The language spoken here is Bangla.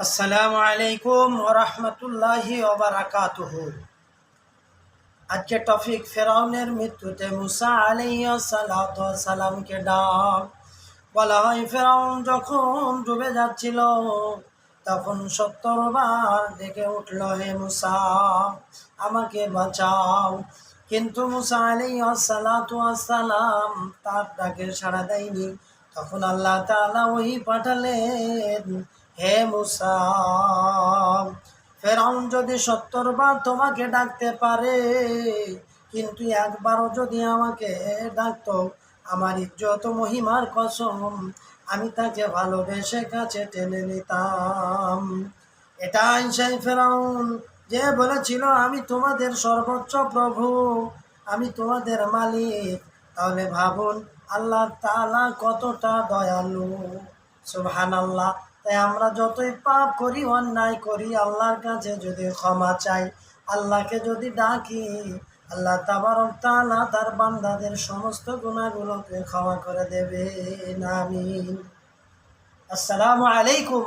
আসসালামু আলাইকুম ওয়া রাহমাতুল্লাহি ওয়া বারাকাতুহু। আজকে টপিক ফেরাউনের মৃত্যুতে মুসা আলাইহিস সালাতু ওয়াস সালামকে ডাক। বলা হয় ফেরাউন যখন ডুবে যাচ্ছিল তখন ৭০ বার ডেকে উঠল, হে মুসা আমাকে বাঁচাও। কিন্তু মুসা আলাইহিস সালাতু ওয়াস সালাম তার ডাকে সাড়া দেয়নি। তখন আল্লাহ তাআলা ওহী পাঠালেন, হে মুসা, ফেরাউন যদি ৭০ বার তোমাকে ডাকতে পারে, কিন্তু একবারও যদি আমাকে ডাকতো, আমার ইজ্জত মহিমার কসম আমি তাকে ভালোবেসে কাছে টেনে নিতাম। এটাই সেই ফেরাউন যে বলেছিল আমি তোমাদের সর্বোচ্চ প্রভু, আমি তোমাদের মালিক। তাহলে ভাবুন আল্লাহ তাআলা কতটা দয়ালু। সুবহানাল্লাহ। তাই আমরা যতই পাপ করি, অন্যায় করি, আল্লাহর কাছে যদি ক্ষমা চাই, আল্লাহকে যদি ডাকি, আল্লাহ তাবারক তাআলা তার বান্দাদের সমস্ত গুনাহগুলোকে ক্ষমা করে দেবেন। আমিন। আসসালামু আলাইকুম।